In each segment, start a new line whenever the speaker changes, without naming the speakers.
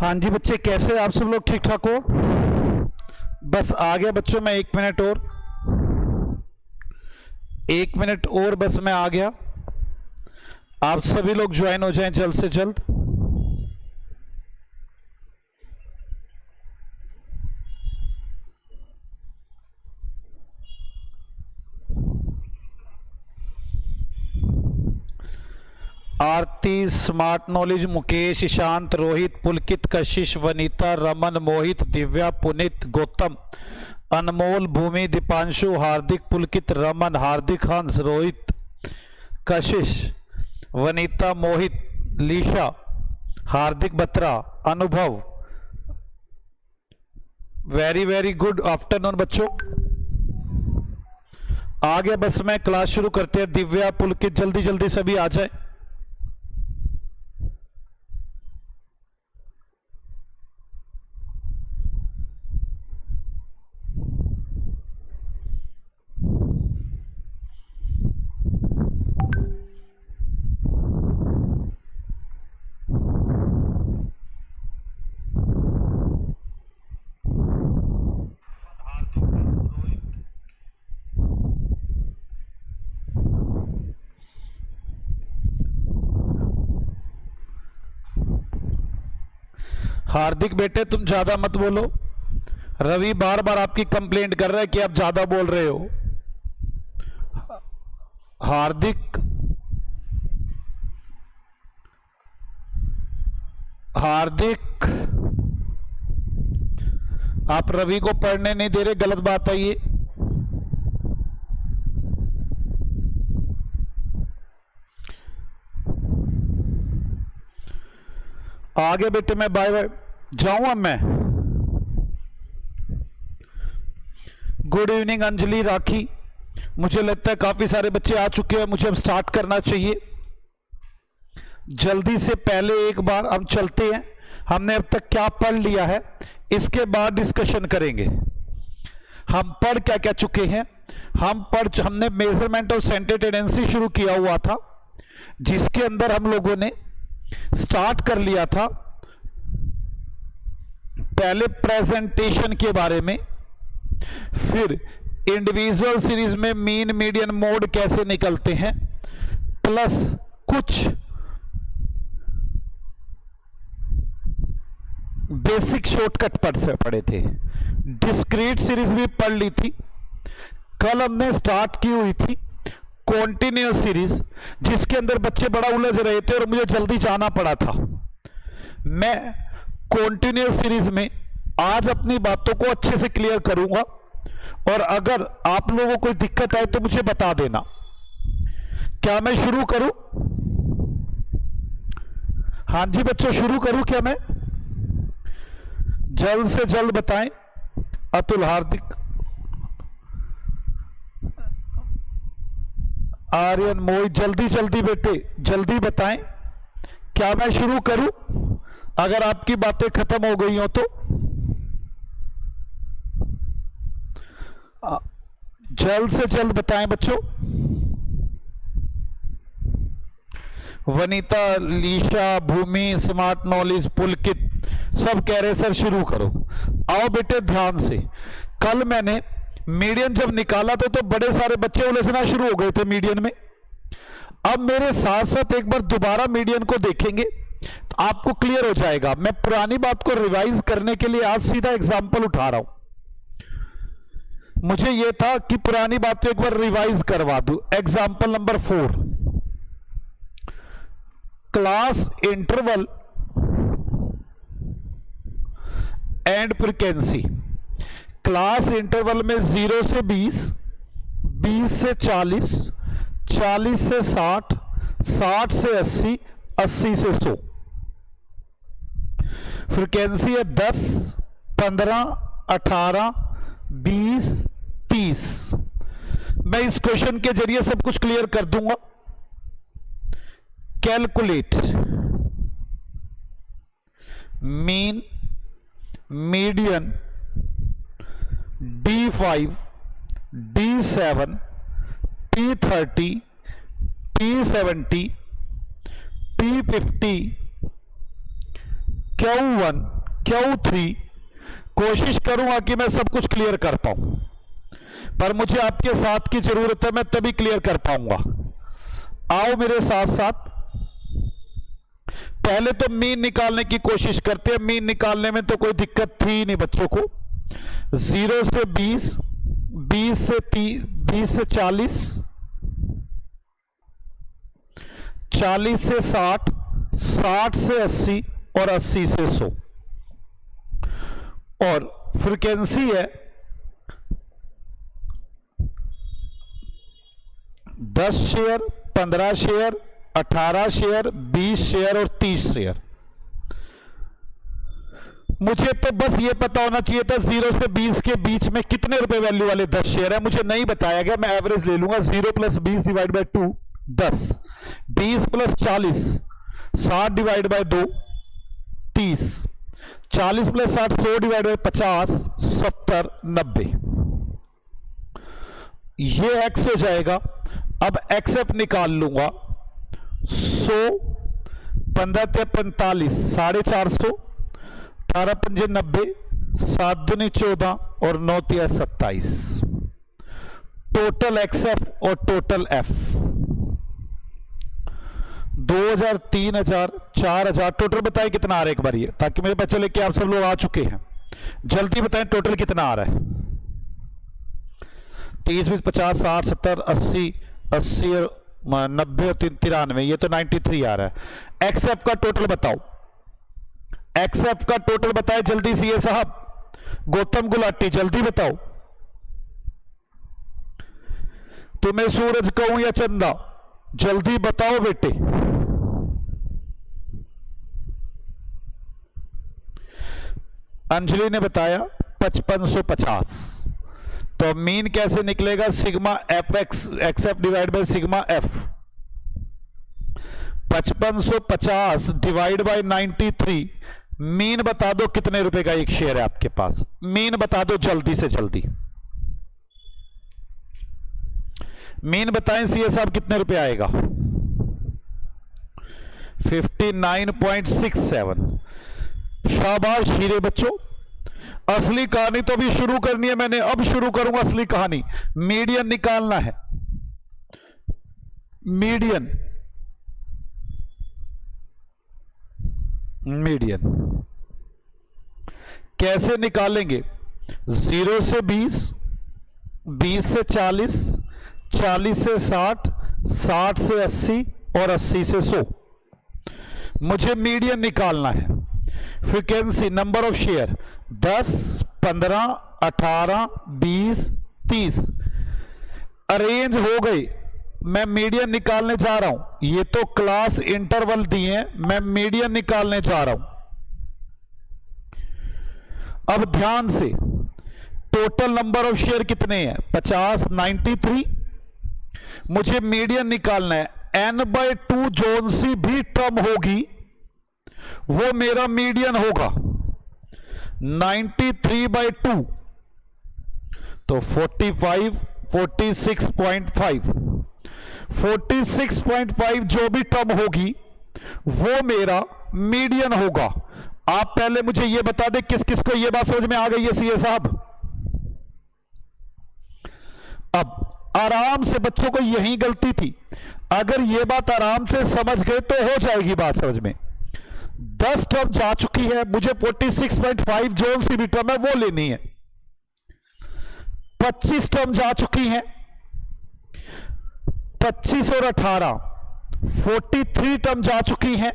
हाँ जी बच्चे, कैसे आप सब लोग? ठीक ठाक हो? बस आ गया बच्चों, मैं 1 मिनट और, 1 मिनट और बस मैं आ गया। आप सभी लोग ज्वाइन हो जाएं जल्द से जल्द। आरती, स्मार्ट नॉलेज, मुकेश, ईशांत, रोहित, पुलकित, कशिश, वनीता, रमन, मोहित, दिव्या, पुनित, गौतम, अनमोल, भूमि, दीपांशु, हार्दिक, पुलकित, रमन, हार्दिक, हंस, रोहित, कशिश, वनीता, मोहित, लीशा, हार्दिक बत्रा, अनुभव। वेरी वेरी गुड आफ्टरनून बच्चों। आ गया बस मैं, क्लास शुरू करते हैं। दिव्या, पुलकित, जल्दी जल्दी सभी आ जाए। हार्दिक बेटे तुम ज्यादा मत बोलो। रवि बार बार आपकी कंप्लेंट कर रहा है कि आप ज्यादा बोल रहे हो। हार्दिक, हार्दिक आप रवि को पढ़ने नहीं दे रहे, गलत बात है ये। आगे बेटे मैं बाय बाय जाऊं अब मैं। गुड इवनिंग अंजलि, राखी। मुझे लगता है काफी सारे बच्चे आ चुके हैं, मुझे अब स्टार्ट करना चाहिए जल्दी से। पहले एक बार हम चलते हैं, हमने अब तक क्या पढ़ लिया है, इसके बाद डिस्कशन करेंगे। हम पढ़ क्या क्या चुके हैं। हमने मेजरमेंट ऑफ सेंटर टेंडेंसी शुरू किया हुआ था, जिसके अंदर हम लोगों ने स्टार्ट कर लिया था पहले प्रेजेंटेशन के बारे में, फिर इंडिविजुअल सीरीज में मीन मीडियन मोड कैसे निकलते हैं, प्लस कुछ बेसिक शॉर्टकट पढ़े थे। डिस्क्रीट सीरीज भी पढ़ ली थी। कल हमने स्टार्ट की हुई थी कॉन्टिन्यूअस सीरीज, जिसके अंदर बच्चे बड़ा उलझ रहे थे और मुझे जल्दी जाना पड़ा था। मैं कॉन्टिन्यूअस सीरीज में आज अपनी बातों को अच्छे से क्लियर करूंगा, और अगर आप लोगों को कोई दिक्कत आए तो मुझे बता देना। क्या मैं शुरू करूं? हाँ जी बच्चों, शुरू करूं क्या मैं? जल्द से जल्द बताएं। अतुल, हार्दिक, आर्यन, मोहित, जल्दी जल्दी बेटे जल्दी बताएं। क्या मैं शुरू करूं? अगर आपकी बातें खत्म हो गई हो तो जल्द से जल्द बताएं बच्चों। वनीता, लीशा, भूमि, स्मार्ट नॉलेज, पुलकित सब कह रहे सर शुरू करो। आओ बेटे ध्यान से। कल मैंने मीडियन जब निकाला था तो बड़े सारे बच्चे उलझना शुरू हो गए थे मीडियन में। अब मेरे साथ साथ एक बार दोबारा मीडियन को देखेंगे तो आपको क्लियर हो जाएगा। मैं पुरानी बात को रिवाइज करने के लिए आज सीधा एग्जाम्पल उठा रहा हूं। मुझे यह था कि पुरानी बात को एक बार रिवाइज करवा दूं। Example number 4, class interval and frequency. Class interval में 0 से 20, 20 से 40, 40 से 60, 60 से 80, 80 से 100। फ्रीक्वेंसी है 10, 15, 18, 20, 30। मैं इस क्वेश्चन के जरिए सब कुछ क्लियर कर दूंगा। Calculate mean, median, D5, D7, P30, P70, P50, Q1 Q3 कोशिश करूंगा कि मैं सब कुछ क्लियर कर पाऊं, पर मुझे आपके साथ की जरूरत है, मैं तभी क्लियर कर पाऊंगा। आओ मेरे साथ साथ। पहले तो मीन निकालने की कोशिश करते हैं। मीन निकालने में तो कोई दिक्कत थी नहीं बच्चों को। 0 से 20, 20 से 30, 20 से 40, 40 से 60, 60 से 80 और 80 से 100। और फ्रीक्वेंसी है 10 शेयर, 15 शेयर, 18 शेयर, 20 शेयर और 30 शेयर। मुझे तो बस ये पता होना चाहिए था 0 से 20 के बीच में कितने रुपए वैल्यू वाले 10 शेयर है। मुझे नहीं बताया गया, मैं एवरेज ले लूंगा। 0 plus 20 divide by 2 10, 20 plus 40 60 divide by 2 30, 40 plus 60 100 divide by 50 70 90। ये एक्स हो जाएगा। अब एक्सएफ निकाल लूंगा। 100, 15 ते 45, 450, 18 पंजे 90, 7 दूनी 14 और 9 तिया 27। टोटल एक्सएफ और टोटल एफ 2000, 3000, 4000। टोटल बताए कितना आ रहा है एक बार ये, ताकि मेरे पास चले कि आप सब लोग आ चुके हैं। जल्दी बताएं टोटल कितना आ रहा है। 30, 20, 50, 60, 70, 80, 80 और 90 और 93। ये तो 93 आ रहा है। एक्सएफ का टोटल बताओ। एक्सएफ का टोटल बताए जल्दी से ये साहब। गौतम गुलाटी जल्दी बताओ। तुम्हें सूरज कहूं या चंदा, जल्दी बताओ बेटे। अंजलि ने बताया 5550। तो मीन कैसे निकलेगा? Sigma F X XF divide by sigma F. 5550 divide by 93। Mean बता दो कितने रुपए का एक शेयर है आपके पास। मीन बता दो जल्दी से जल्दी। मीन बताएं सीए साहब कितने रुपए आएगा? 59.67। शाबाश हीरे बच्चों। असली कहानी तो अभी शुरू करनी है मैंने, अब शुरू करूंगा असली कहानी। मीडियन निकालना है। मीडियन कैसे निकालेंगे? 0 से 20, 20 से 40, 40 से 60, 60 से 80 और 80 से 100। मुझे मीडियन निकालना है। Frequency number of share 10, 15, 18, 20, 30। Arrange हो गई। मैं मीडियन निकालने जा रहा हूं। ये तो क्लास इंटरवल दिए हैं, मैं मीडियन निकालने जा रहा हूं। अब ध्यान से, टोटल नंबर ऑफ शेयर कितने हैं? 50, 93। मुझे मीडियन निकालना है। n/2 जोन सी भी टर्म होगी वो मेरा मीडियन होगा। 93/2 तो 45, 46.5। 46.5 जो भी टर्म होगी वो मेरा मीडियन होगा। आप पहले मुझे यह बता दें किस किस को यह बात समझ में आ गई है सीए साहब? अब आराम से, बच्चों को यही गलती थी। अगर यह बात आराम से समझ गए तो हो जाएगी बात समझ में। 10 टर्म जा चुकी है, मुझे 46.5 जोन सी भी टर्म है वो लेनी है। 25 टर्म जा चुकी हैं, 25 और 18 43 टर्म जा चुकी हैं,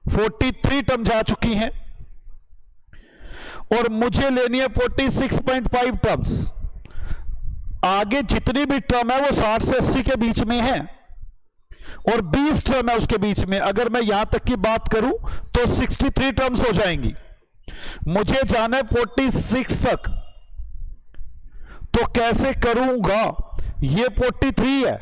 43 टर्म जा चुकी हैं। और मुझे लेनी है 46.5 टर्म्स। आगे जितनी भी टर्म है वो 60 से 80 के बीच में है और 20 टर्म है उसके बीच में। अगर मैं यहां तक की बात करूं तो 63 टर्म्स हो जाएंगी। मुझे जाना है 46 तक, तो कैसे करूंगा? ये 43 है,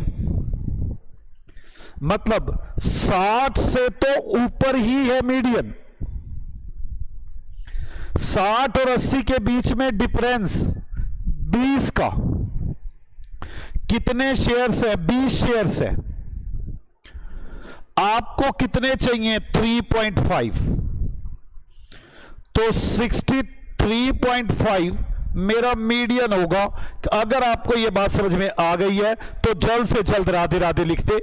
मतलब 60 से तो ऊपर ही है मीडियन। 60 और 80 के बीच में डिफरेंस 20 का। कितने शेयर्स है? 20 शेयर्स है। आपको कितने चाहिए? 3.5। तो 63.5 मेरा मीडियन होगा। अगर आपको यह बात समझ में आ गई है तो जल्द से जल्द राधे राधे लिख दे,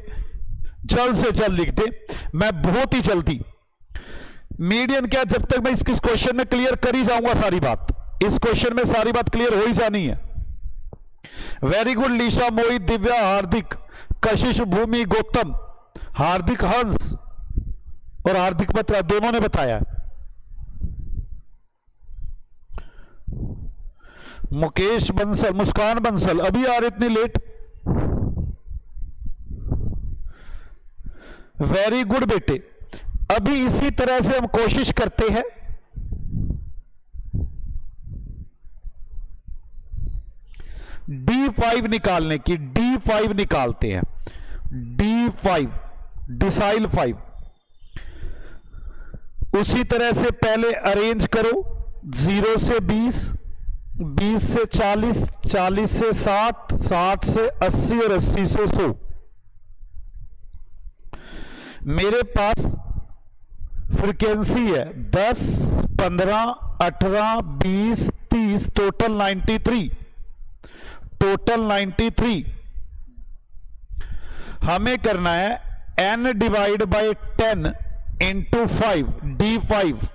जल्द से जल्द लिख दे। मैं बहुत ही जल्दी मीडियन क्या, जब तक मैं इस क्वेश्चन में क्लियर कर ही जाऊंगा सारी बात, इस क्वेश्चन में सारी बात क्लियर हो ही जानी है। वेरी गुड लीशा, मोहित, दिव्या, हार्दिक, कशिश, भूमि, गौतम, हार्दिक, हंस और हार्दिक बत्रा दोनों ने बताया। मुकेश बंसल, मुस्कान बंसल, अभी आ रहे इतनी लेट। वेरी गुड बेटे, अभी इसी तरह से हम कोशिश करते हैं। D5 निकालने की, D5 निकालते हैं। D5 decile 5। उसी तरह से पहले अरेंज करो, 0 से 20, 20 से 40, 40 से 60, 60 से 80 और 80 से 100। मेरे पास फ्रीक्वेंसी है 10, 15, 18, 20, 30, टोटल 93, टोटल 93। हमें करना है n divide by 10 into 5, D5।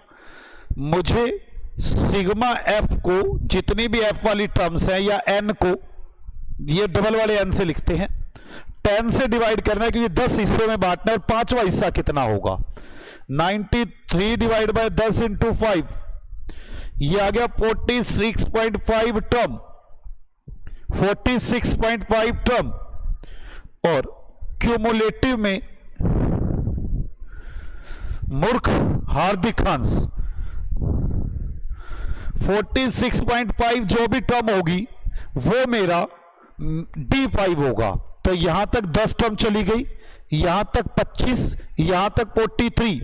मुझे सिग्मा f को, जितनी भी f वाली टर्म्स है या n को, ये डबल वाले n से लिखते हैं, 10 से डिवाइड करना है क्योंकि 10 हिस्सों में बांटना है और पांचवा हिस्सा कितना होगा। 93 डिवाइड बाय 10 इंटू 5, ये आ गया 46.5 टर्म, 46.5 टर्म। और क्यूमुलेटिव में मूर्ख हार्दिक हंस 46.5 जो भी टर्म होगी वो मेरा D5 होगा। तो यहां तक 10 टर्म चली गई, यहां तक 25, यहां तक 43,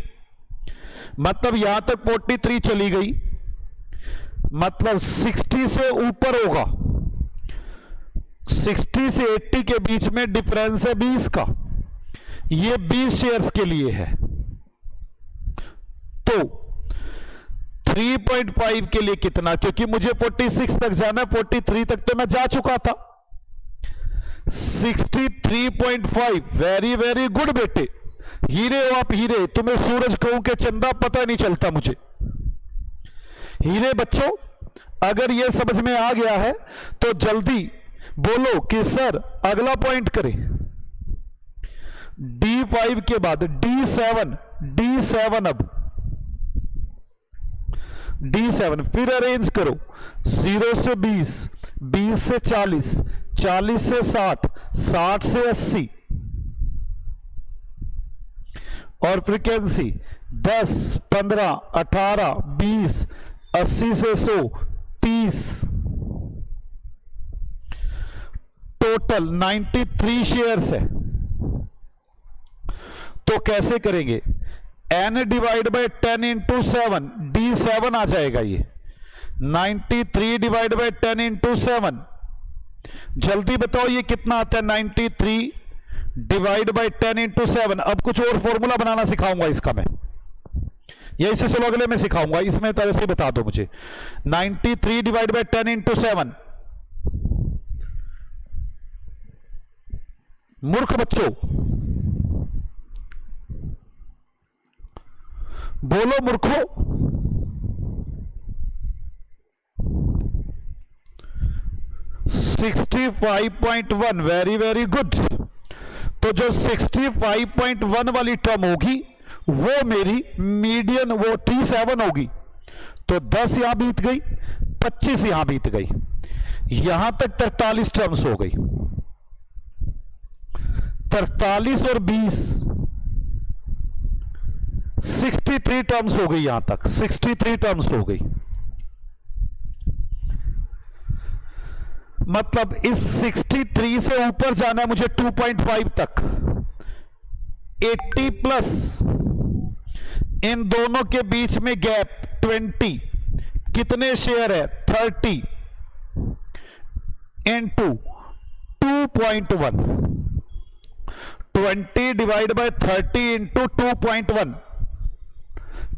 मतलब यहां तक 43 चली गई, मतलब 60 से ऊपर होगा। 60 से 80 के बीच में डिफरेंस है 20 का, ये 20 शेयर्स के लिए है। तो 3.5 के लिए कितना, क्योंकि मुझे 46 तक जाना है, 43 तक तो मैं जा चुका था। 63.5। वेरी वेरी गुड बेटे, हीरे हो आप, हीरे। तुम्हें सूरज कहूं के चंदा पता नहीं चलता मुझे। हीरे बच्चों, अगर यह समझ में आ गया है तो जल्दी बोलो कि सर अगला पॉइंट करें। D5 के बाद D7, D7 अब D7 फिर अरेंज करो, 0 से 20, 20 से 40, 40 से 60, 60 से 80 और फ्रीक्वेंसी 10, 15, 18, 20, 80 से 100, 30, टोटल 93 शेयर्स है। तो कैसे करेंगे, n divide by 10 into 7, D7 आ जाएगा। ये 93 डिवाइड बाय 10 इंटू 7, जल्दी बताओ ये कितना आता है। 93 डिवाइड बाय 10 इंटू 7। अब कुछ और फॉर्मूला बनाना सिखाऊंगा इसका मैं, या इसे चलो अगले में सिखाऊंगा, इसमें तरह से बता दो मुझे। 93 डिवाइड बाय 10 इंटू 7, मूर्ख बच्चों बोलो, मूर्खों। 65.1। Very very good. तो जो 65.1 वाली टर्म होगी वो मेरी मीडियन, वो T7 होगी। तो 10 यहां बीत गई, 25 यहां बीत गई, यहां तक 43 टर्म्स हो गई। 43 और 20, 63 टर्म्स हो गई, यहां तक 63 टर्म्स हो गई। मतलब इस 63 से ऊपर जाना है मुझे 2.5 तक। 80 प्लस इन दोनों के बीच में गैप 20, कितने शेयर है 30 इंटू 2.1, 20 डिवाइड बाय 30 इंटू 2.1,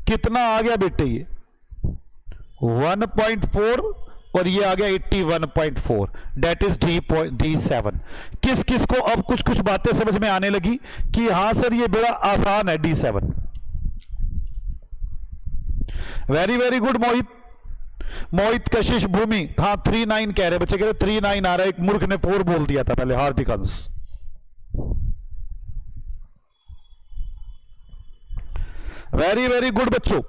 कितना आ गया बेटे ये 1.4 और ये आ गया 81.4, डेट इज D7। किस किस को अब कुछ कुछ बातें समझ में आने लगी कि हां सर ये बड़ा आसान है D7। वेरी वेरी गुड मोहित कशिश भूमि, हाँ 39 कह रहे बच्चे, कह रहे 39 आ रहा है, एक मूर्ख ने 4 बोल दिया था पहले। हार्दिक अंश, वेरी वेरी गुड बच्चों,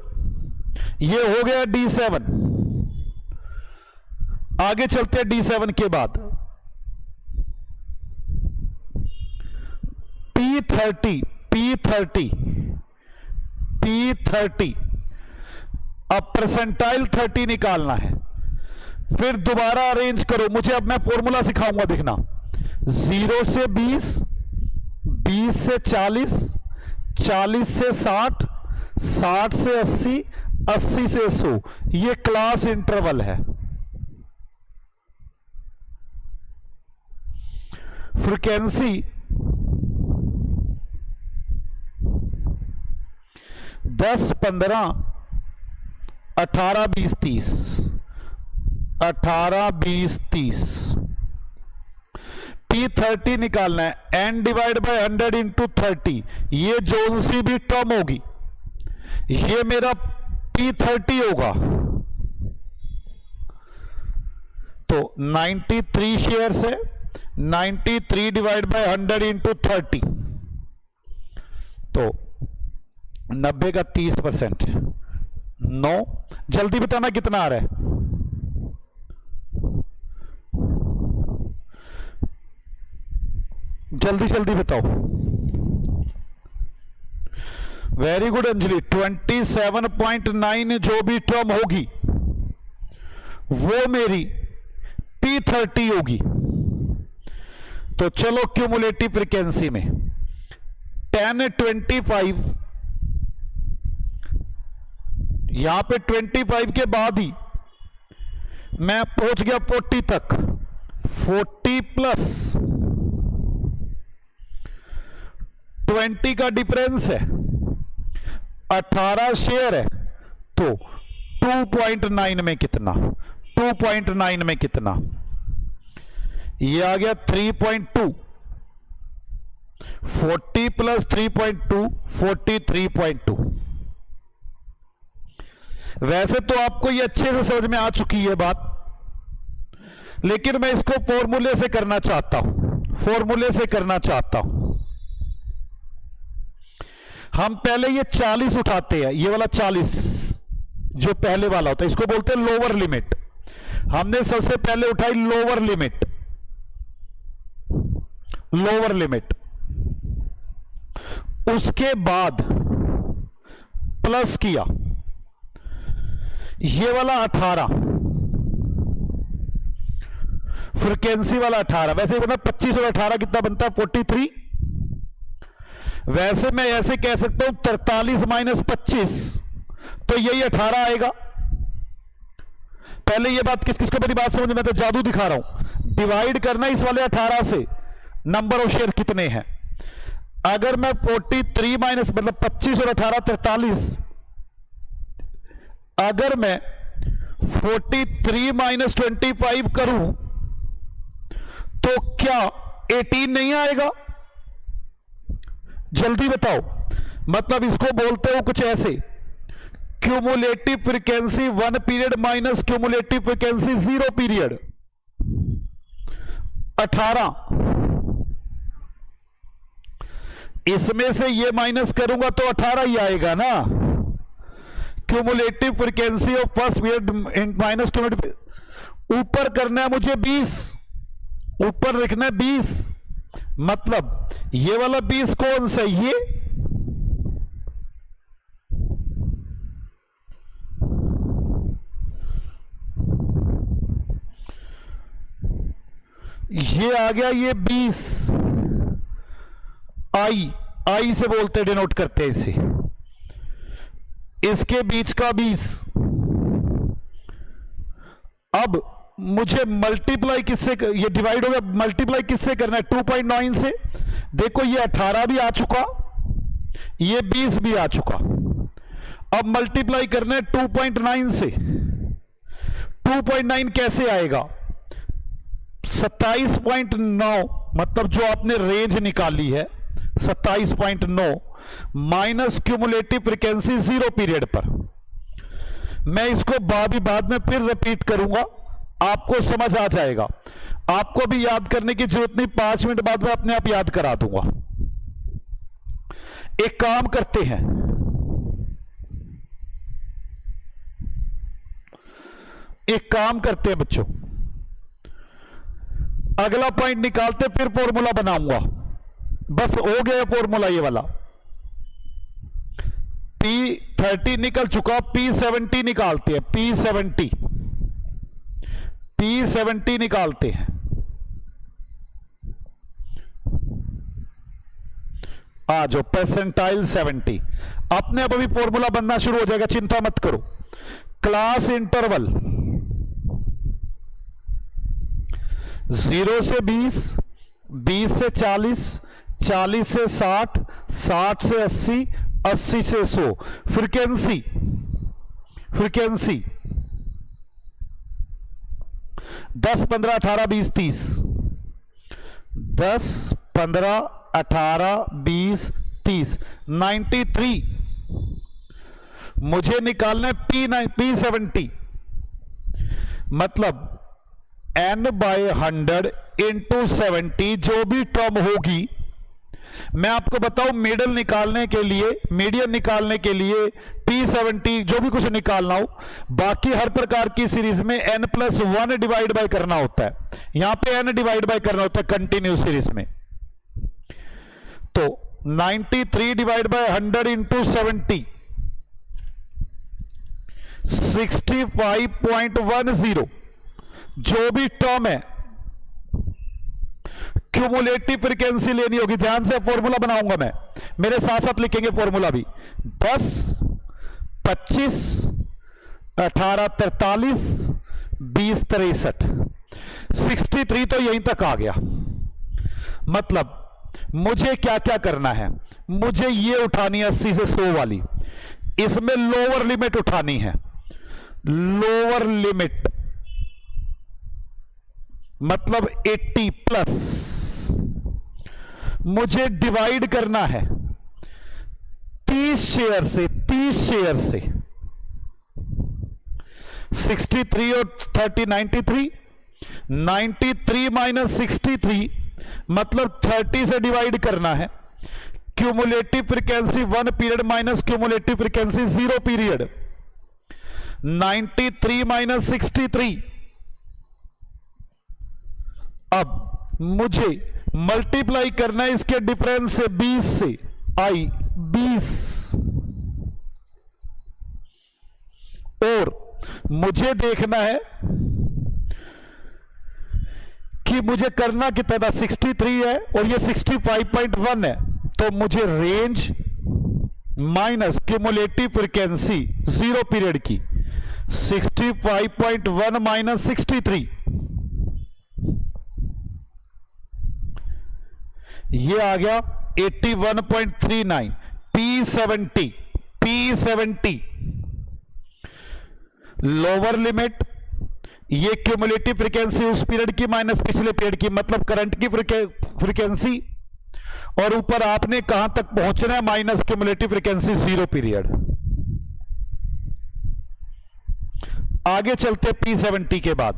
ये हो गया D7। आगे चलते हैं D7 के बाद P30। अब परसेंटाइल 30 निकालना है, फिर दोबारा अरेंज करो। मुझे अब मैं फॉर्मूला सिखाऊंगा, देखना। 0 से 20, 20 से 40, 40 से 60, 60 से 80, 80 से 100, ये क्लास इंटरवल है। फ्रीक्वेंसी 10, 15, 18, 20, 30, 18, 20, 30। P30 निकालना है, n डिवाइड बाय 100 इंटू 30। ये जो सी भी टर्म होगी ये मेरा P30 होगा। तो 93 शेयर्स है, 93 डिवाइड बाय 100 इंटू 30, तो 90 का 30%, 9। जल्दी बताना कितना आ रहा है। जल्दी जल्दी बताओ। वेरी गुड अंजलि, 27.9 जो भी टर्म होगी वो मेरी P30 होगी। तो चलो क्यूमुलेटिव फ्रीक्वेंसी में 10, 25, यहां पे 25 के बाद ही मैं पहुंच गया 40 तक। 40 प्लस 20 का डिफरेंस है, 18 शेयर है, तो 2.9 में कितना, 2.9 में कितना, ये आ गया 3.2। 40 प्लस 3.2, 43.2। वैसे तो आपको ये अच्छे से समझ में आ चुकी है बात, लेकिन मैं इसको फॉर्मूले से करना चाहता हूं, फॉर्मूले से करना चाहता हूं। हम पहले ये 40 उठाते हैं, ये वाला 40 जो पहले वाला होता है, इसको बोलते हैं लोअर लिमिट। हमने सबसे पहले उठाई लोअर लिमिट, लोअर लिमिट, उसके बाद प्लस किया ये वाला 18, फ्रीक्वेंसी वाला 18। वैसे बना 25 और 18 कितना बनता है, 43। वैसे मैं ऐसे कह सकता हूं 43 माइनस 25, तो यही 18 आएगा। पहले ये बात किस किस को मेरी बात समझ में, मैं तो जादू दिखा रहा हूं। डिवाइड करना इस वाले 18 से, नंबर ऑफ शेयर कितने हैं। अगर मैं 43 माइनस मतलब 25 और 18 43, अगर मैं 43 माइनस 25 करूं तो क्या 18 नहीं आएगा? जल्दी बताओ। मतलब इसको बोलते हो कुछ ऐसे, cumulative frequency 1 period minus cumulative frequency 0 period 18। इसमें से ये माइनस करूंगा तो 18 ही आएगा ना। Cumulative frequency of first period minus cumulative, ऊपर करना है मुझे 20, ऊपर लिखना है 20, मतलब ये वाला 20 कौन सा, ये आ गया, ये 20 आई से बोलते डिनोट करते हैं इसे, इसके बीच का 20। अब मुझे मल्टीप्लाई किससे, ये डिवाइड हो गया, मल्टीप्लाई किससे करना है, 2.9 से। देखो ये 18 भी आ चुका, ये 20 भी आ चुका। अब मल्टीप्लाई करना है 2.9 से, 2.9 कैसे आएगा? 27.9 मतलब जो आपने रेंज निकाली है 27.9 माइनस क्यूमुलेटिव फ्रीक्वेंसी 0 पीरियड पर। मैं इसको बाद में फिर रिपीट करूंगा, आपको समझ आ जाएगा। आपको भी याद करने की जरूरत नहीं, 5 मिनट बाद में अपने आप याद करा दूंगा। एक काम करते हैं, बच्चों, अगला पॉइंट निकालते फिर फॉर्मूला बनाऊंगा। बस हो गया फॉर्मूला ये वाला। P30 निकल चुका, P70 निकालते हैं। P70 निकालते हैं। आ जाओ, परसेंटाइल 70। अपने आप अभी फॉर्मूला बनना शुरू हो जाएगा, चिंता मत करो। क्लास इंटरवल 0 से 20, 20 से 40, 40 से 60, 60 से 80, 80 से 100। फ्रीक्वेंसी 10, 15, 18, 20, 30। 10, 15, 18, 20, 30। 93 मुझे निकालना है। P70 मतलब n/100 इंटू 70 जो भी टर्म होगी। मैं आपको बताऊं, मीडियन निकालने के लिए P70 जो भी कुछ निकालना हो, बाकी हर प्रकार की सीरीज में n+1 डिवाइड बाय करना होता है। यहां पे n डिवाइड बाय करना होता है कंटिन्यूस सीरीज में। तो 93 डिवाइड बाय 100 इंटू 70 65.10 जो भी टर्म है क्यूमुलेटिव फ्रीक्वेंसी लेनी होगी। ध्यान से फॉर्मूला बनाऊंगा मैं, मेरे साथ साथ लिखेंगे फॉर्मूला भी। 10, 25, 18, 43, 20, 63। 63 तो यहीं तक आ गया। मतलब मुझे क्या क्या करना है? मुझे ये उठानी है 80 से 100 वाली, इसमें लोअर लिमिट उठानी है। लोअर लिमिट मतलब 80 प्लस मुझे डिवाइड करना है 30 शेयर से। 63 और 30 93। 93 माइनस 63 मतलब 30 से डिवाइड करना है। Cumulative frequency 1 period minus cumulative frequency 0 period. 93 minus 63। अब मुझे मल्टीप्लाई करना है इसके डिफरेंस से 20 से। 20 और मुझे देखना है कि मुझे करना कितना। 63 है और ये 65.1 है, तो मुझे range minus cumulative frequency 0 period की 65.1 माइनस 63 ये आ गया 81.39। P70 लोअर लिमिट, ये क्यूमुलेटिव फ्रीक्वेंसी उस पीरियड की माइनस पिछले पीरियड की, मतलब करंट की फ्रीक्वेंसी, और ऊपर आपने कहां तक पहुंचना है माइनस क्यूमुलेटिव फ्रीक्वेंसी 0 पीरियड। आगे चलते P70 के बाद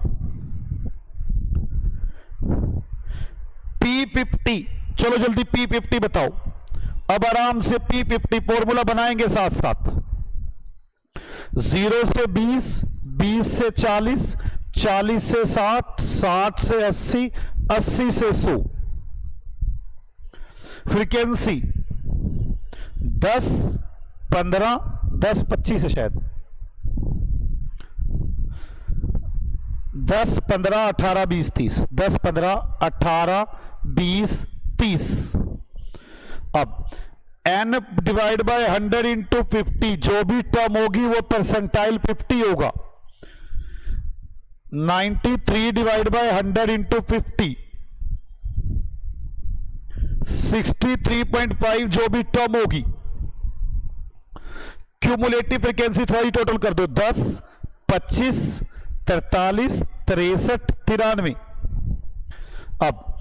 P50। चलो जल्दी P50 बताओ। अब आराम से P50 फॉर्मूला बनाएंगे साथ साथ। 0 से 20, 20 से 40, 40 से 60, 60 से 80, 80 से 100। फ्रीक्वेंसी 10, 15, 10, 25 है शायद। 10, 15, 18, 20, 30। 10, 15, 18, 20, 30। अब n डिवाइड बाय 100 इंटू 50 जो भी टर्म होगी वो परसेंटाइल 50 होगा। 93 डिवाइड बाय 100 इंटू 50 63.5 जो भी टर्म होगी। क्यूमुलेटिव फ्रीक्वेंसी सारी टोटल कर दो। 10, 25, 43, 63, 93। अब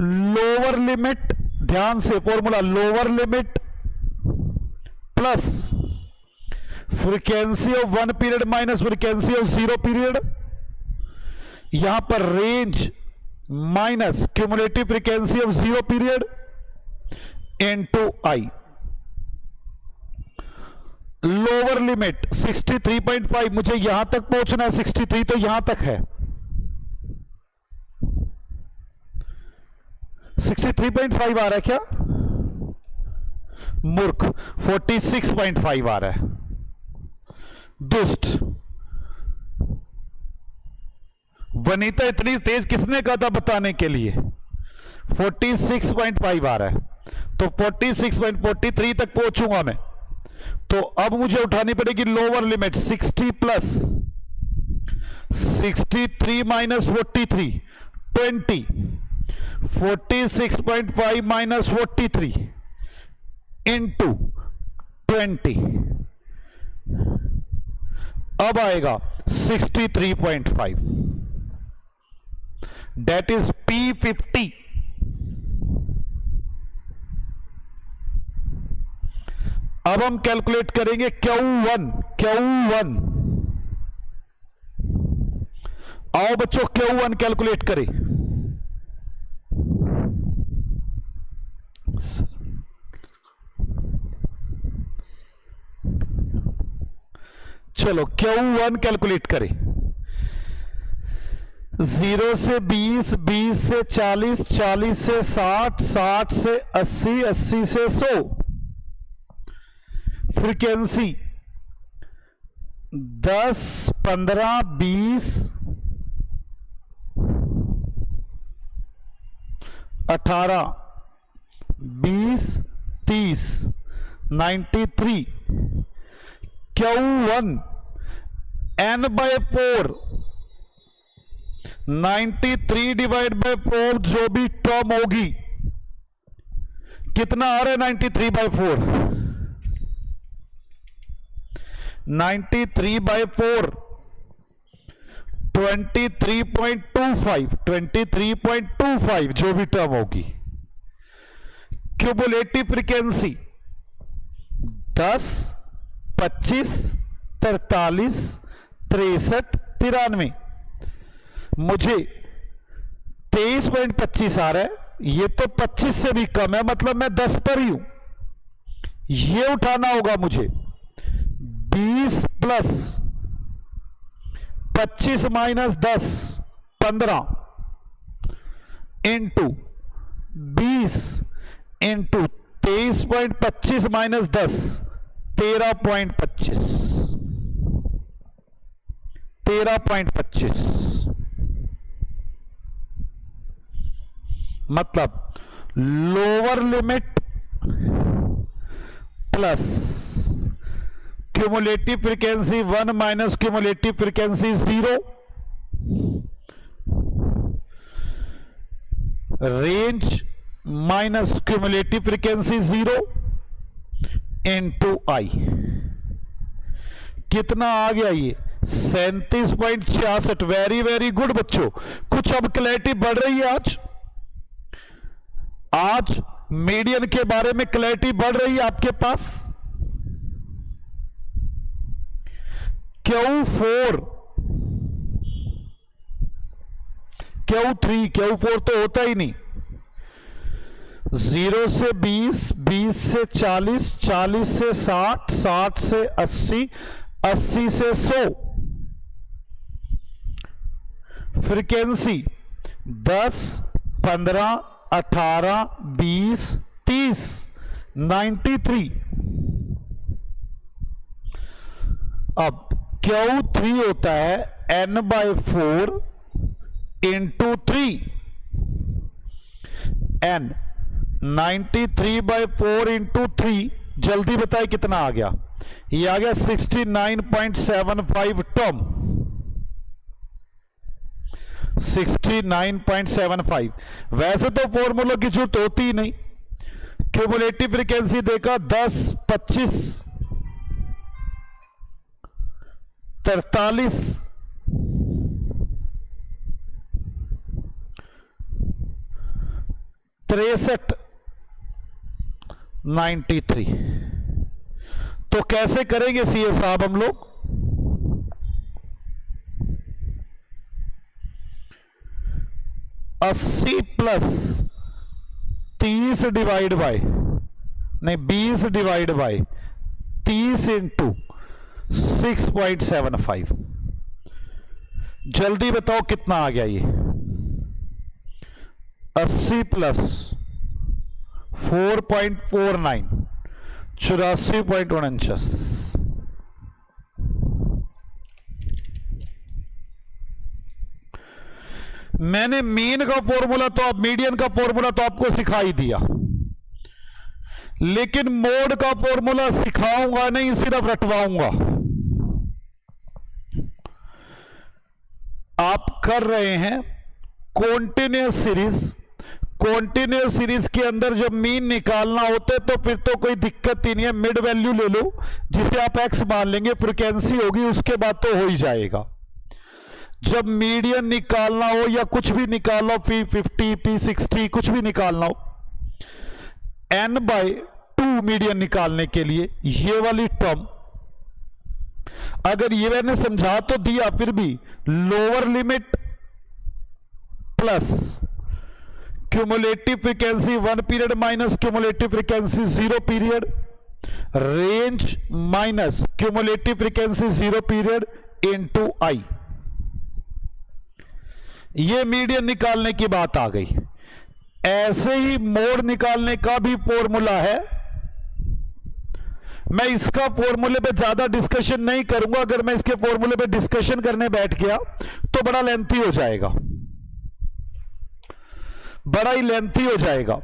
लोअर लिमिट, ध्यान से formula, lower limit plus frequency of 1 period minus frequency of 0 period, यहां पर range minus cumulative frequency of 0 period into I. Lower limit 63.5, मुझे यहां तक पहुंचना है, 63 तो यहां तक है, 63.5 आ रहा है क्या? मूर्ख, 46.5 आ रहा है, दुष्ट। वनीता इतनी तेज किसने कहा था बताने के लिए? 46.5 आ रहा है, तो 46.43 तक पहुंचूंगा मैं। तो अब मुझे उठानी पड़ेगी lower limit 60 plus 63 minus 43, 20, 46.5 minus 43 into 20, अब आएगा 63.5, डेट इज P50। अब हम कैलकुलेट करेंगे Q1। आओ बच्चों Q1 कैलकुलेट करें। चलो Q1 कैलकुलेट करें। 0 से 20, 20 से 40, 40 से 60, 60 से 80, 80 से 100। Frequency 10, 15, 20, 18, 20, 30, 93। Q1 n/4, 93 divide by 4, जो भी टर्म होगी, कितना आ रहा है 93/4? 93/4 23.25, 23.25 जो भी टर्म होगी। Cumulative frequency 10, 25, 43, 63, 93। मुझे 23.25 आ रहा है, ये तो 25 से भी कम है, मतलब मैं 10 पर ही हूं। ये उठाना होगा मुझे 20 plus 25 minus 10, 15 into 20 into 23.25 minus 10, 13.25, 13.25। मतलब lower limit plus cumulative frequency 1 minus cumulative frequency 0, range minus cumulative frequency 0 into I. कितना आ गया ये? 37.66। वेरी वेरी गुड बच्चों, कुछ अब क्लैरिटी बढ़ रही है। आज मीडियन के बारे में क्लैरिटी बढ़ रही है आपके पास। Q4, Q3, Q4 तो होता ही नहीं। 0 से 20, 20 से 40, 40 से 60, 60 से 80, 80 से 100। फ्रीक्वेंसी 10, 15, 18, 20, 30, 93। अब Q3 होता है n/4 इंटू 3, n 93/4 इंटू 3। जल्दी बताए कितना आ गया? ये आ गया 69.75 टर्म, 69.75। वैसे तो फॉर्मूला की जरूरत होती ही नहीं। क्यूमुलेटिव फ्रीक्वेंसी देखा 10, 25, 43, 63, 93। तो कैसे करेंगे सीए साहब हम लोग? अस्सी प्लस 30 डिवाइड बाय, नहीं 20 डिवाइड बाय 30 इंटू 6.75। जल्दी बताओ कितना आ गया ये? 80 प्लस 4.49, 84.49। मैंने मीन का फॉर्मूला तो मीडियन का फॉर्मूला तो आपको सिखा ही दिया, लेकिन मोड का फॉर्मूला सिखाऊंगा नहीं, सिर्फ रटवाऊंगा। आप कर रहे हैं कॉन्टिन्यूअस सीरीज। कॉन्टिन्यूअस सीरीज के अंदर जब मीन निकालना होता है तो फिर तो कोई दिक्कत ही नहीं है, मिड वैल्यू ले लो जिसे आप एक्स मान लेंगे, फ्रीक्वेंसी होगी, उसके बाद तो हो ही जाएगा। जब मीडियन निकालना हो या कुछ भी निकालना हो, P50 P60 कुछ भी निकालना हो, n/2 मीडियन निकालने के लिए ये वाली टर्म, अगर ये मैंने समझा तो दिया, फिर भी lower limit plus cumulative frequency 1 period minus cumulative frequency 0 period, range minus cumulative frequency 0 period into I. ये मीडियन निकालने की बात आ गई। ऐसे ही मोड निकालने का भी फॉर्मूला है। मैं इसका फॉर्मूले पे ज्यादा डिस्कशन नहीं करूंगा, अगर मैं इसके फॉर्मूले पे डिस्कशन करने बैठ गया तो बड़ा लेंथी हो जाएगा, बड़ा ही लेंथी हो जाएगा।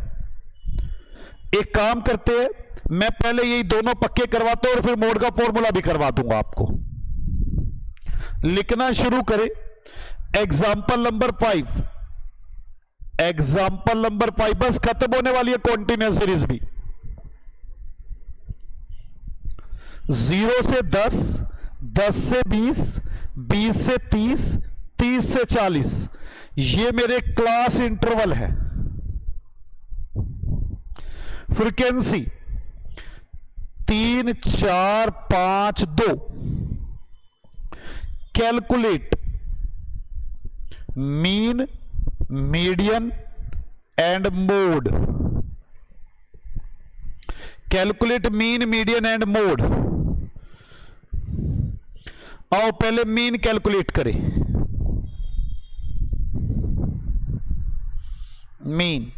एक काम करते हैं, मैं पहले यही दोनों पक्के करवाता हूं और फिर मोड का फॉर्मूला भी करवा दूंगा आपको। लिखना शुरू करें। एग्जाम्पल नंबर 5, एग्जाम्पल नंबर 5 बस खत्म होने वाली है कॉन्टिन्यूअस सीरीज भी। 0 से 10, 10 से 20, 20 से 30, 30 से 40, ये मेरे क्लास इंटरवल है। Frequency 3, 4, 5, 2। Calculate mean, median and mode. Calculate mean, median and mode. आओ पहले मीन कैलकुलेट करें। मीन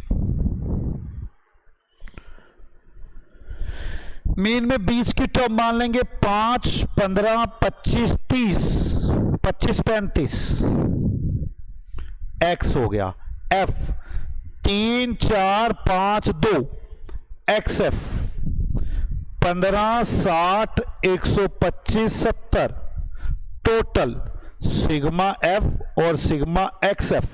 में बीच की टर्म मान लेंगे 5, 15, 25, 30, 25, 35। एक्स हो गया। F 3, 4, 5, 2 x F 15, 60, 125, 70 total sigma F और सिग्मा एक्स एफ।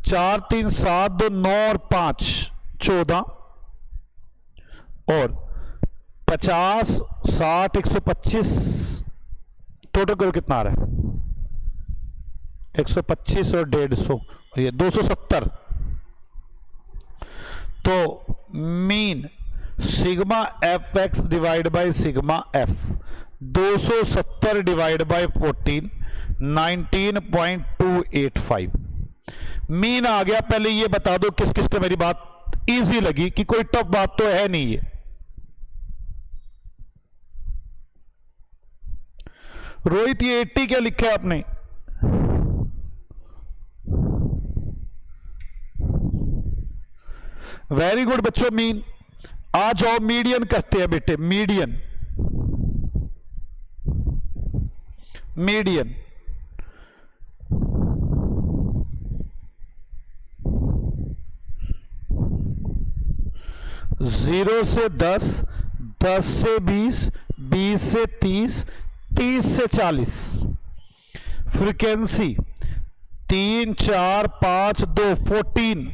4, 3, 7, 2 9 और 5 14 और 50, 60, 125 टोटल करो कितना आ रहा है? 125 और 150 और ये 270। तो mean sigma F X divide by sigma F 270 divide by 14 19.285 mean आ गया। पहले ये बता दो किस किस को मेरी बात इजी लगी, कि कोई टफ बात तो है नहीं ये। रोहित ये 80 क्या लिखा है आपने? वेरी गुड बच्चों। मीन आ जाओ, मीडियन कहते हैं बेटे, मीडियन। मीडियन 0 से 10, 10 से 20, 20 से 30, 30 से 40। फ्रीक्वेंसी 3, 4, 5, 2 14।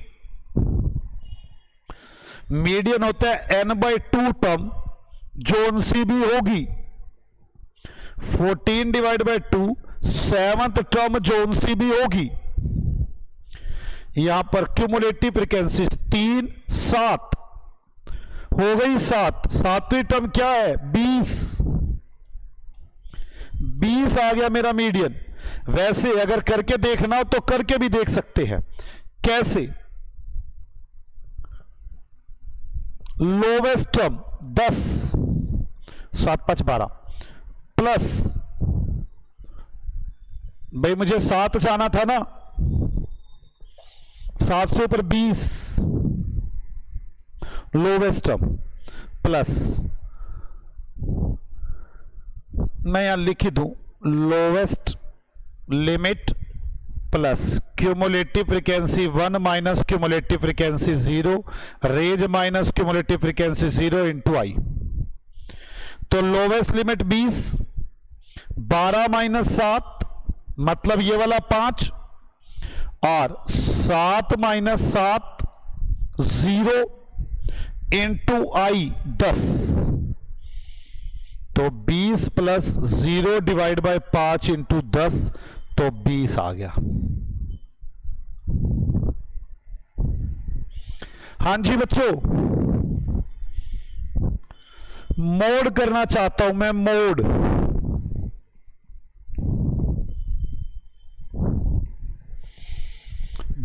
मीडियन होता है n/2 टर्म जोन सी भी होगी। 14 डिवाइड बाय 2 7th टर्म जोन सी भी होगी। यहां पर क्यूमुलेटिव फ्रीक्वेंसी 3 7 हो गई 7, सातवीं टर्म क्या है 20 आ गया मेरा मीडियन। वैसे अगर करके देखना हो तो करके भी देख सकते हैं। कैसे? लोवेस्ट टर्म 10 7 5 12 प्लस, भाई मुझे 7 जाना था ना, 7 से ऊपर 20 लोवेस्ट टर्म प्लस, मैं यहां लिख दूं lowest limit plus cumulative frequency 1 minus cumulative frequency 0 raise minus cumulative frequency 0 into I. तो लोवेस्ट लिमिट 20, 12 माइनस 7 मतलब ये वाला 5, और 7 माइनस 7 0 इंटू आई 10। तो 20 प्लस 0 डिवाइड बाय 5 इंटू 10, तो 20 आ गया। हां जी बच्चों, मोड करना चाहता हूं मैं, मोड।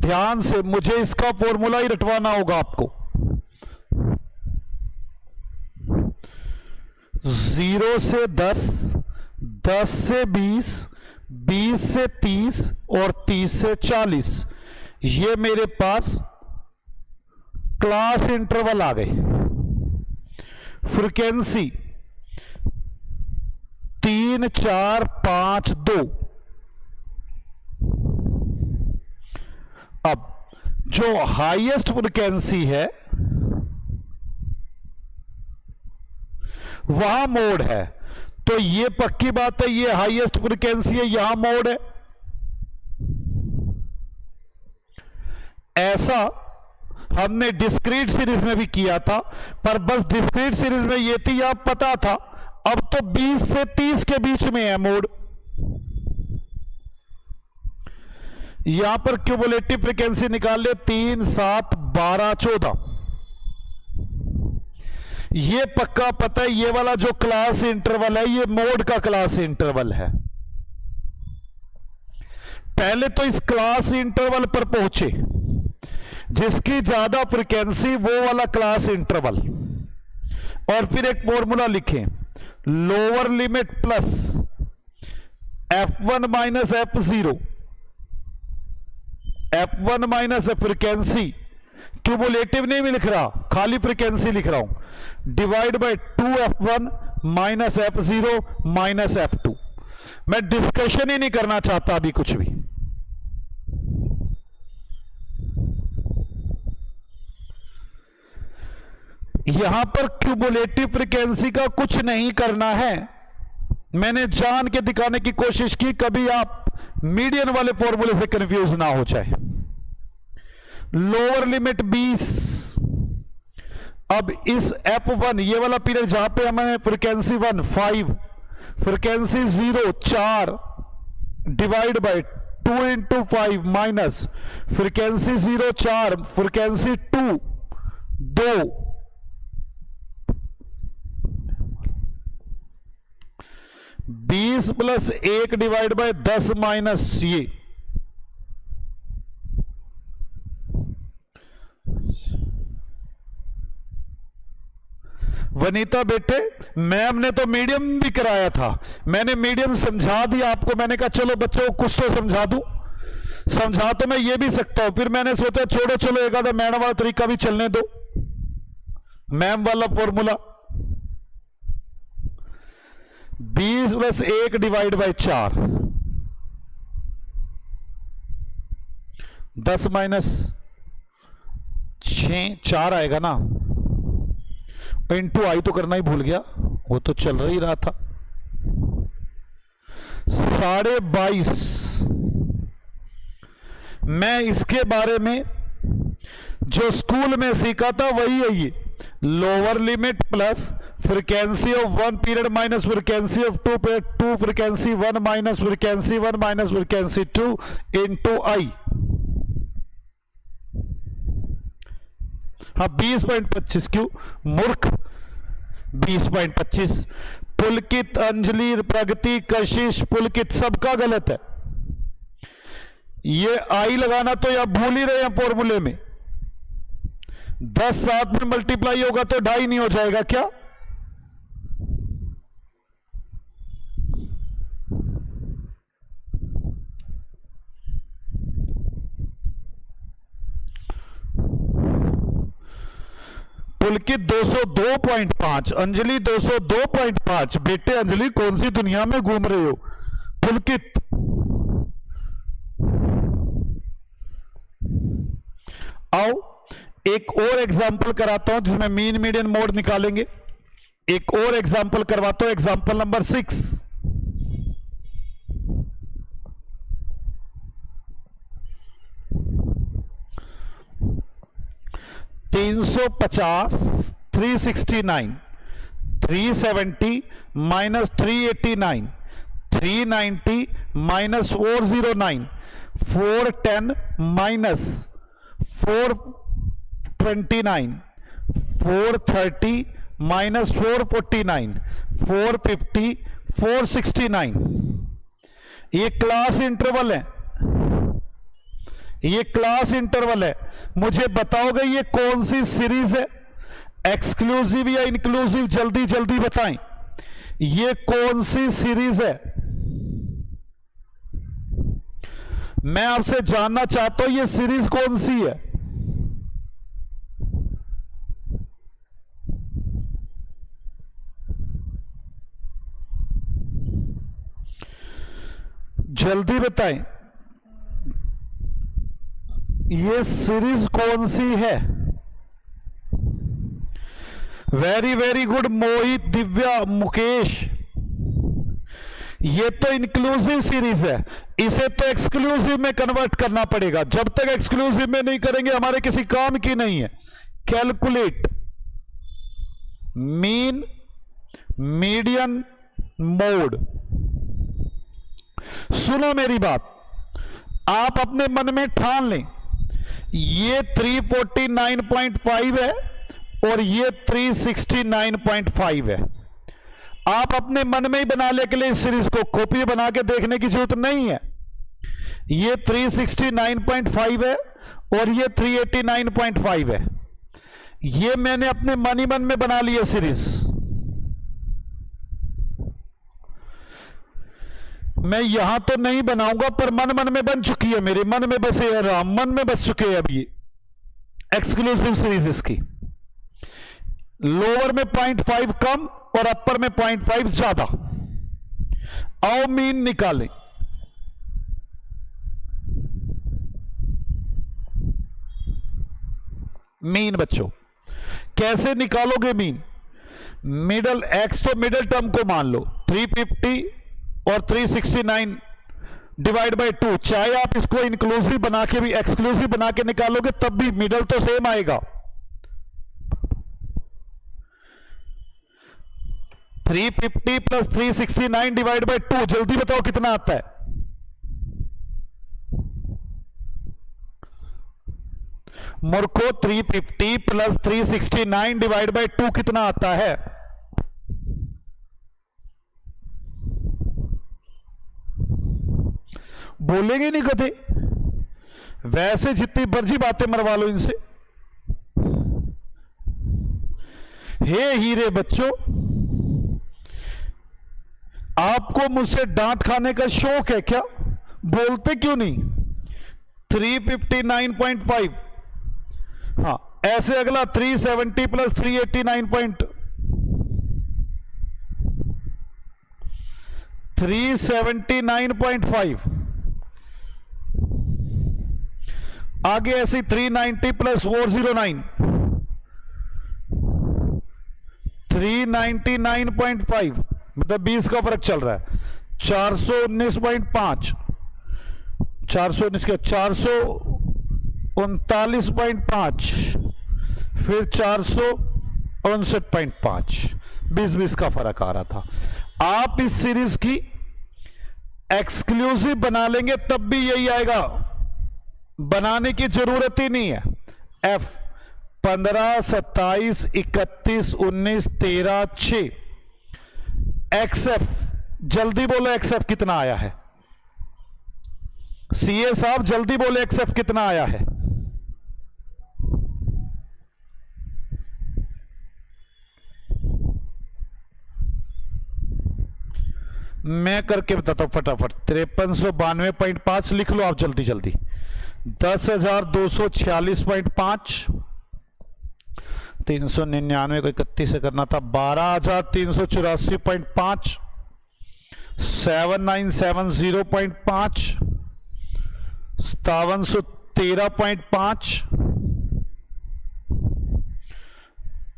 ध्यान से, मुझे इसका फॉर्मूला ही रटवाना होगा आपको। 0 से 10, 10 से 20, 20 से 30 और 30 से 40, ये मेरे पास क्लास इंटरवल आ गए। फ्रीक्वेंसी 3 4 5 2। अब जो हाईएस्ट फ्रीक्वेंसी है वहां मोड है, तो ये पक्की बात है, ये हाईएस्ट फ्रीक्वेंसी है, यहां मोड है। ऐसा हमने डिस्क्रीट सीरीज में भी किया था, पर बस डिस्क्रीट सीरीज में ये थी, आप पता था। अब तो 20 से 30 के बीच में है मोड। यहां पर क्यूमुलेटिव फ्रीक्वेंसी निकाल ले, 3 7 12 14। ये पक्का पता है, ये वाला जो क्लास इंटरवल है ये मोड का क्लास इंटरवल है। पहले तो इस क्लास इंटरवल पर पहुंचे, जिसकी ज्यादा फ्रीक्वेंसी वो वाला क्लास इंटरवल, और फिर एक फॉर्मूला लिखें, lower limit plus f1 minus f0, f1 minus frequency, cumulative नहीं भी लिख रहा, खाली फ्रीक्वेंसी लिख रहा हूं, divide by 2f1 minus f0 minus f2। मैं डिस्कशन ही नहीं करना चाहता अभी कुछ भी। यहां पर क्यूमुलेटिव फ्रीक्वेंसी का कुछ नहीं करना है, मैंने जान के दिखाने की कोशिश की, कभी आप मीडियन वाले फॉर्मूले से कंफ्यूज ना हो जाए। Lower limit 20। अब इस f1, ये वाला पीरियड जहां पे हमें frequency 1 5, frequency 0 4 divide by 2 into 5 minus frequency 0 4, frequency 2 2, 20 plus 1 divide by 10 minus ये, वनीता बेटे मैम ने तो मीडियम भी कराया था, मैंने मीडियम समझा दिया आपको। मैंने कहा चलो बच्चों को कुछ तो समझा दूं, समझा तो मैं ये भी सकता हूं, फिर मैंने सोचा छोड़ो चलो एक आधा मैडम वाला तरीका भी चलने दो, मैम वाला formula. 20 plus 1 divide by 4, 10 minus 6 4 आएगा ना, इंटू आई तो करना ही भूल गया, वो तो चल ही रहा था। 22.5। मैं इसके बारे में जो स्कूल में सीखा था वही है ये, lower limit plus frequency of 1 period minus frequency of 2 period, 2 frequency 1 minus frequency 1 minus frequency 2 into I. हाँ 20.25 क्यों मूर्ख, 20.25। पुलकित, अंजलि, प्रगति, कशिश, पुलकित सबका गलत है। ये आई लगाना तो आप भूल ही रहे हैं फॉर्मूले में। 10 7 में मल्टीप्लाई होगा तो 2.5 नहीं हो जाएगा क्या? पुलकित 202.5, अंजलि 202.5। बेटे अंजलि कौन सी दुनिया में घूम रहे हो? पुलकित आओ एक और एग्जाम्पल कराता हूं जिसमें मीन मीडियन मोड निकालेंगे। एक और एग्जाम्पल करवाता हूं, example number 6। $350, 369, 370 minus 389, 390 minus 409, 410 minus 429, 430 minus 449, 450, 469। ये क्लास इंटरवल है, ये क्लास इंटरवल है। मुझे बताओगे ये कौन सी सीरीज है, एक्सक्लूसिव या इंक्लूसिव? जल्दी जल्दी बताएं, ये कौन सी सीरीज है? मैं आपसे जानना चाहता हूं ये सीरीज कौन सी है। जल्दी बताएं, ये सीरीज कौन सी है? वेरी वेरी गुड मोहित, दिव्या, मुकेश। ये तो इंक्लूसिव सीरीज है, इसे तो एक्सक्लूसिव में कन्वर्ट करना पड़ेगा। जब तक एक्सक्लूसिव में नहीं करेंगे हमारे किसी काम की नहीं है। Calculate mean median mode. सुनो मेरी बात, आप अपने मन में ठान लें, ये 349.5 है और ये 369.5 है। आप अपने मन में ही बना ले के लिए इस सीरीज को कॉपी बना के देखने की जरूरत नहीं है। ये 369.5 है और ये 389.5 है। ये मैंने अपने मन ही मन में बना लिया सीरीज। मैं यहां तो नहीं बनाऊंगा पर मन मन में बन चुकी है, मेरे मन में बसे है, राम मन में बस चुके हैं। अब ये एक्सक्लूसिव सीरीज इसकी लोअर में 0.5 कम और अपर में 0.5 ज्यादा। आओ मीन निकालें। मीन बच्चों कैसे निकालोगे मीन? मिडल एक्स तो मिडल टर्म को मान लो 350 और 369 डिवाइड बाय 2। चाहे आप इसको इंक्लूसिव बना के भी एक्सक्लूसिव बना के निकालोगे तब भी मिडल तो सेम आएगा। 350 प्लस 369 डिवाइड बाय 2, जल्दी बताओ कितना आता है? मूर्खों 350 प्लस 369 डिवाइड बाय 2 कितना आता है? बोलेंगे नहीं कदे, वैसे जितनी मर्जी बातें मरवा लो इनसे। हे हीरे बच्चों, आपको मुझसे डांट खाने का शौक है क्या? बोलते क्यों नहीं? 359.5, हाँ ऐसे अगला 370 प्लस 379.5, आगे ऐसी 390 प्लस 409, 399.5, मतलब 20 का फर्क चल रहा है। 419.5, 419 के 439.5, फिर 459.5, 20 का फर्क आ रहा था। आप इस सीरीज की एक्सक्लूसिव बना लेंगे तब भी यही आएगा, बनाने की जरूरत ही नहीं है। एफ 15, 27, 31, 19, 13, 6। एक्सएफ जल्दी बोलो, एक्सएफ कितना आया है? सीए साहब जल्दी बोले, एक्सएफ कितना आया है? मैं करके बताता हूं फटाफट। 5392.5 लिख लो आप जल्दी जल्दी। 10,246.5, 399 को 31 से करना था। 12,384.5, 7970.5, 5713.5,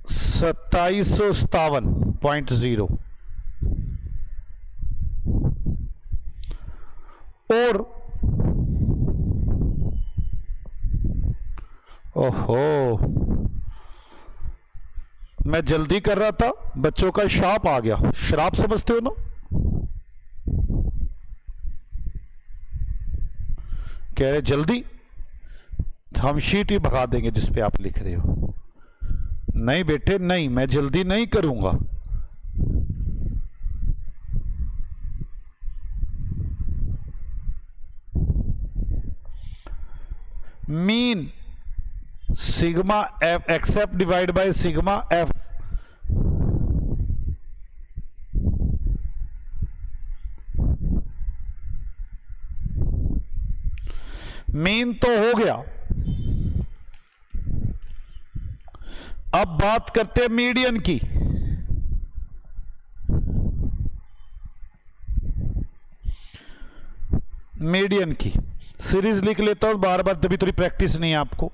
2757.0 और ओहो, मैं जल्दी कर रहा था, बच्चों का श्राप आ गया। श्राप समझते हो ना? कह रहे जल्दी, हम शीट ही भगा देंगे जिस पे आप लिख रहे हो। नहीं बेटे नहीं, मैं जल्दी नहीं करूंगा। Mean sigma f except divide by sigma f, mean तो हो गया। अब बात करते हैं मीडियन की। मीडियन की सीरीज लिख लेता हूं बार बार, तभी थोड़ी प्रैक्टिस नहीं है आपको।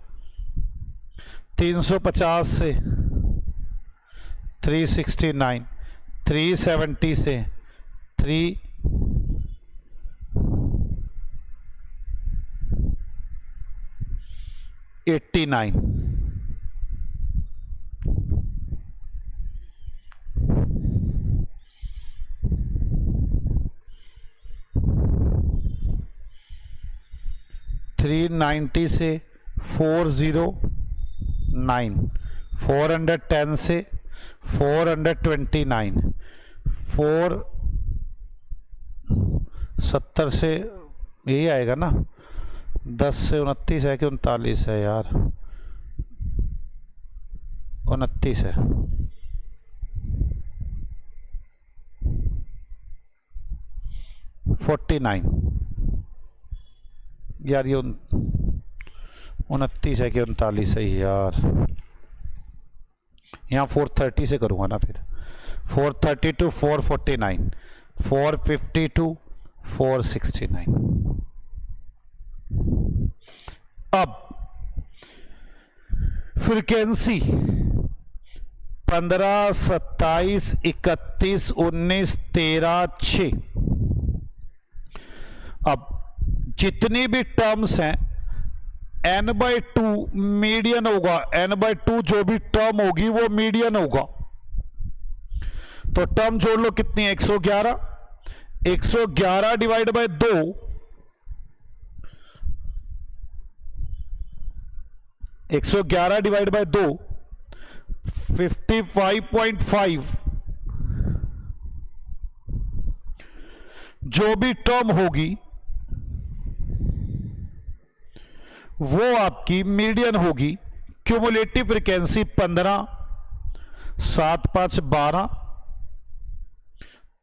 350 से 369, 370 से 389, 390 से 409, 410 से 429, 470 से यही आएगा ना, 10 से 29 है कि 39 है यार, 29 है। यार ये 29 है कि 39 है यार, यहाँ 430 से करूँगा ना फिर। 430 to 449, 450 to 469। अब फ्रीक्वेंसी 15, 27, 31, 19, 13, 6। अब जितनी भी टर्म्स हैं n/2 मीडियन होगा। n/2 जो भी टर्म होगी वो मीडियन होगा। तो टर्म जोड़ लो कितनी है? 111। 111 डिवाइड बाय 2, 111 डिवाइड बाय 2 55.5। जो भी टर्म होगी वो आपकी मीडियन होगी। क्यूमुलेटिव फ्रीक्वेंसी 15, 7, 5, 12,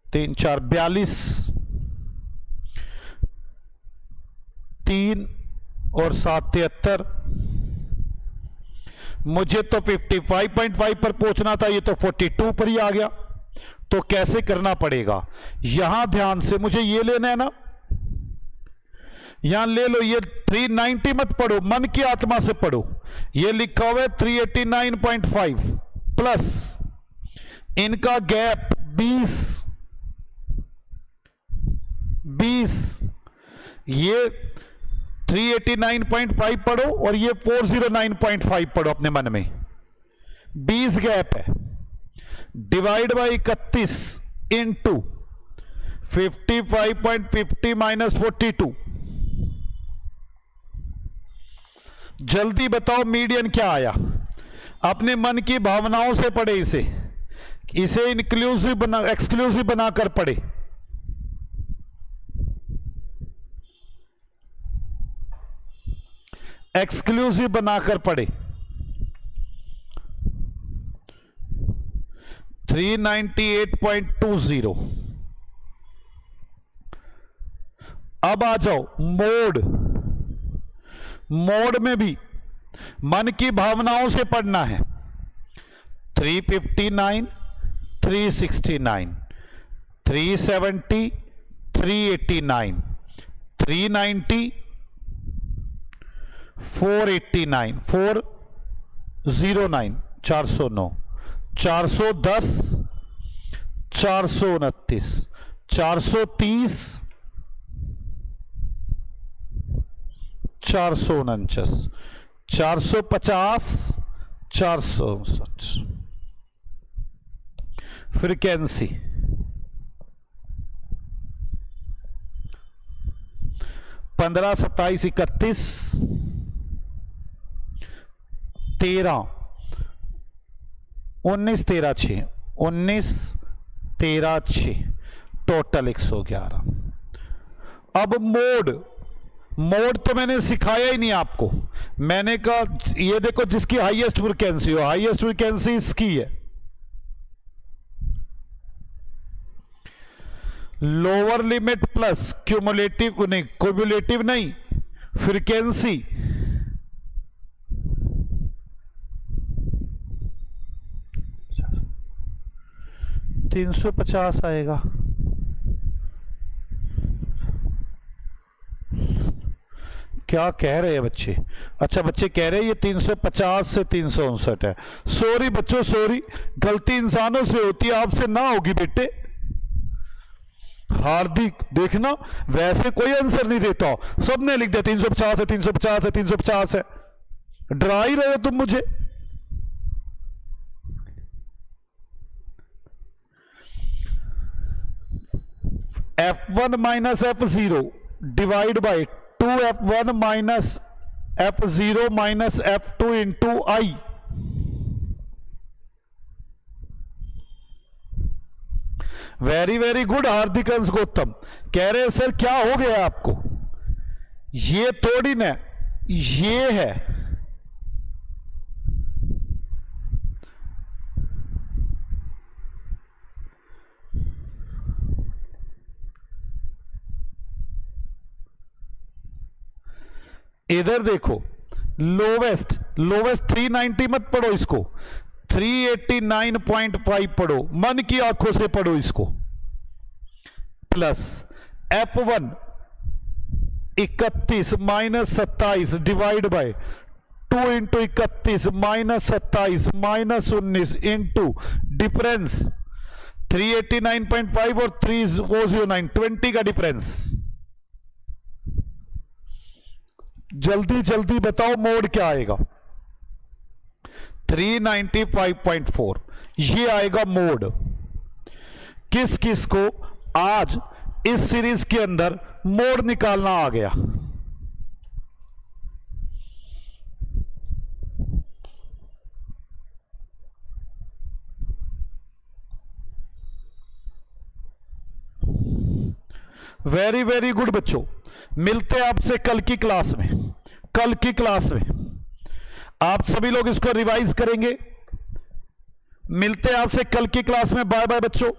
3, 4, 42, 3 और 7, 73। मुझे तो 55.5 पर पहुंचना था, ये तो 42 पर ही आ गया। तो कैसे करना पड़ेगा? यहां ध्यान से मुझे ये लेना है ना, यहां ले लो। ये 390 मत पढ़ो, मन की आत्मा से पढ़ो। ये लिखा हुआ है 389.5 प्लस इनका गैप 20। ये 389.5 पढ़ो और ये 409.5 पढ़ो अपने मन में। 20 गैप है, डिवाइड बाई 31 इंटू 55.50 माइनस 42। जल्दी बताओ मीडियन क्या आया? अपने मन की भावनाओं से पढ़े, इसे इंक्लूसिव बना, एक्सक्लूसिव बनाकर पढ़े। एक्सक्लूसिव बनाकर पढ़े। 398.20। अब आ जाओ मोड। मोड में भी मन की भावनाओं से पढ़ना है। 359, 369, 370, 389, 390, 489, 409, 409, 410, 429, 430, 449, 450, 459। Frequency 15, 27, 31, 13, 19, 13, 6, 19, 13, 6, total 111। अब मोड तो मैंने सिखाया ही नहीं आपको। मैंने कहा ये देखो जिसकी हाईएस्ट फ्रीक्वेंसी हो, हाईएस्ट फ्रीक्वेंसी इसकी है। लोअर लिमिट प्लस क्यूमुलेटिव नहीं, क्यूमुलेटिव नहीं, फ्रीक्वेंसी 350 आएगा। क्या कह रहे हैं बच्चे? अच्छा बच्चे कह रहे हैं ये 350 से 359 है। सॉरी बच्चों, सॉरी, गलती इंसानों से होती है, आपसे ना होगी बेटे। हार्दिक देखना वैसे कोई आंसर नहीं देता, सबने लिख दिया 350 है, 350 है, 350 है। डरा ही रहे हो तुम मुझे। F1 minus F0 divide by 2F1 minus F0 minus F2 into I. Very very good Hardik Ansh Gautam. कह रहे हैं सर क्या हो गया आपको? ये थोड़ी ना, ये है। इधर देखो लोवेस्ट 390 मत पढ़ो इसको, 389.5 पढ़ो, मन की आंखों से पढ़ो इसको। Plus F1 31 minus 27 divide by 2 into 31 minus 27 minus 19 into difference 389.5 और 309 20 का डिफरेंस। जल्दी जल्दी बताओ मोड क्या आएगा? 395.4 ये आएगा मोड। किस किस को आज इस सीरीज के अंदर मोड निकालना आ गया? वेरी वेरी गुड बच्चों। मिलते हैं आपसे कल की क्लास में। कल की क्लास में आप सभी लोग इसको रिवाइज करेंगे। मिलते हैं आपसे कल की क्लास में। बाय बाय बच्चों।